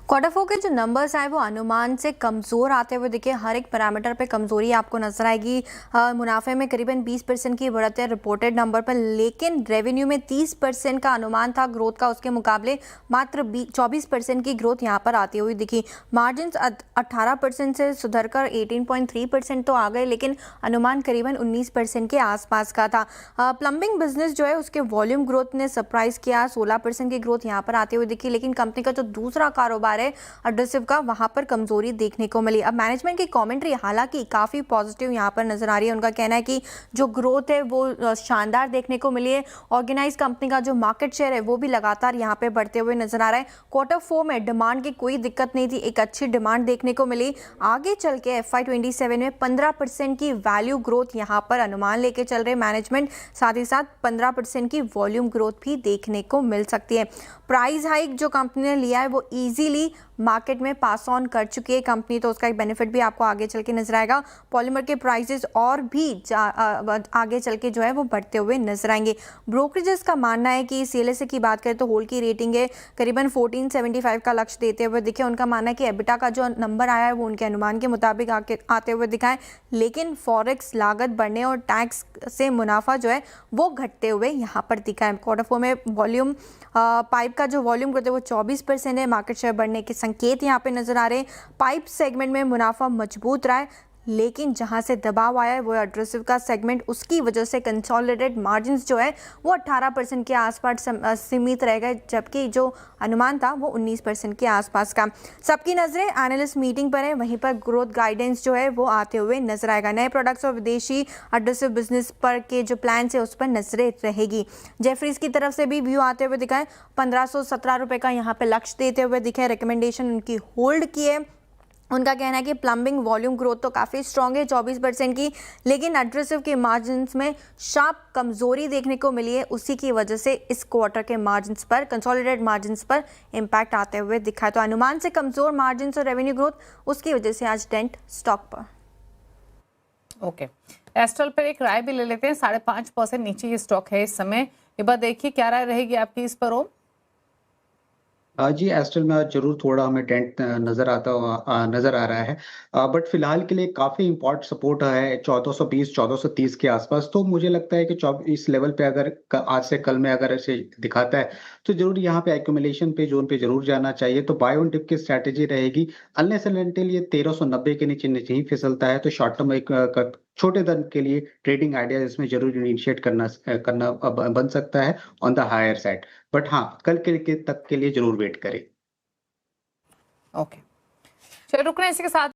Quarter four के जो numbers आए वो अनुमान से कमज़ोर आते हुए दिखे। हर एक पैरामीटर पे कमज़ोरी आपको नजर आएगी। मुनाफे में करीबन 20% की बढ़त है रिपोर्टेड नंबर पर, लेकिन रेवेन्यू में 30% का अनुमान था ग्रोथ का, उसके मुकाबले मात्र 24% की ग्रोथ यहाँ पर आती हुई दिखी। मार्जिन 18% से सुधरकर 18.3% तो आ गए, लेकिन अनुमान करीबन 19% के आसपास का था। प्लम्बिंग बिजनेस जो है उसके वॉल्यूम ग्रोथ ने सरप्राइज किया, 16% की ग्रोथ यहाँ पर आती हुई दिखी, लेकिन कंपनी का जो दूसरा कारोबार है एडहेसिव का, वहां पर कमजोरी देखने को मिली। अब मैनेजमेंट की कमेंट्री हालांकि काफी पॉजिटिव यहां पर नजर आ रही है। उनका कहना है कि जो ग्रोथ है वो शानदार देखने को मिली है। ऑर्गेनाइज कंपनी का जो मार्केट शेयर है वो भी लगातार यहां पे बढ़ते हुए नजर आ रहा है। क्वार्टर फोर में डिमांड की कोई दिक्कत नहीं थी, एक अच्छी डिमांड देखने को मिली। आगे चल के FY27 में 15% की वैल्यू ग्रोथ यहां पर अनुमान लेके चल रहे मैनेजमेंट, साथ ही साथ 15% की वॉल्यूम ग्रोथ भी देखने को मिल सकती है। प्राइस हाइक जो कंपनी ने लिया है वो इजीली मार्केट में पास ऑन कर चुकी है कंपनी, तो उसका एक बेनिफिट भी आपको आगे चल के नजर आएगा। पॉलीमर के प्राइसेस और भी आगे चल के जो है वो बढ़ते हुए नजर आएंगे। ब्रोकरेजेस का मानना है कि CLSA की बात करें तो होल्ड की रेटिंग है करीबन 1475 का लक्ष्य देते हुए दिखे। उनका मानना है कि एबिटा का जो नंबर आया है वो उनके अनुमान के मुताबिक आते हुए दिखा है, लेकिन फॉरेक्स लागत बढ़ने और टैक्स से मुनाफा जो है वो घटते हुए यहाँ पर दिखा है। क्वार्टर फोर में वॉल्यूम पाइप का जो वॉल्यूम ग्रोथ है वो 24% है। मार्केट शेयर बढ़ने के संकेत यहाँ पे नजर आ रहे हैं। पाइप सेगमेंट में मुनाफा मजबूत रहा है, लेकिन जहां से दबाव आया है वो एडहेसिव का सेगमेंट, उसकी वजह से कंसोलिडेटेड मार्जिन्स जो है वो 18% के आसपास सीमित रह गए, जबकि जो अनुमान था वो 19% के आसपास का। सबकी नजरें एनालिस्ट मीटिंग पर है, वहीं पर ग्रोथ गाइडेंस जो है वो आते हुए नजर आएगा। नए प्रोडक्ट्स और विदेशी एडहेसिव बिजनेस पर के जो प्लान है उस पर नजरें रहेगी। जेफरीज की तरफ से भी व्यू आते हुए दिखा है, 1517 रुपए का यहाँ पे लक्ष्य देते हुए दिखे। रिकमेंडेशन उनकी होल्ड की है। उनका कहना है कि प्लम्बिंग वॉल्यूम ग्रोथ तो काफ़ी स्ट्रॉन्ग है 24% की, लेकिन एडहेसिव के मार्जिन्स में शार्प कमजोरी देखने को मिली है। उसी की वजह से इस क्वार्टर के मार्जिन्स पर, कंसोलिडेटेड मार्जिन्स पर इम्पैक्ट आते हुए दिखा है। तो अनुमान से कमजोर मार्जिन्स और रेवेन्यू ग्रोथ, उसकी वजह से आज डेंट स्टॉक पर। ओके, एस्ट्रल पर एक राय भी ले लेते हैं। 5.5% नीचे ये स्टॉक है इस समय। एक बार देखिए क्या राय रहेगी आपकी इस पर। ओम जी, एस्ट्रल में ज़रूर थोड़ा हमें डेंट नज़र आ रहा है। बट फिलहाल के लिए काफ़ी इम्पोर्ट सपोर्ट है 1420-1430 के आसपास। तो मुझे लगता है कि इस लेवल पे अगर आज से कल में अगर ऐसे दिखाता है तो ज़रूर यहाँ पे एक्यूमुलेशन पे जोन पे ज़रूर जाना चाहिए। तो बाय ऑन डिप की स्ट्रैटेजी रहेगी। अनलेस एंड अनटिल ये 1390 के नीचे नहीं फिसलता है तो शॉर्ट टर्म एक छोटे दर के लिए ट्रेडिंग आइडिया इसमें ज़रूर इनिशिएट करना बन सकता है on the higher side. But हाँ, कल के तक के लिए ज़रूर वेट करें। ओके, चलो रुकना इसी के साथ।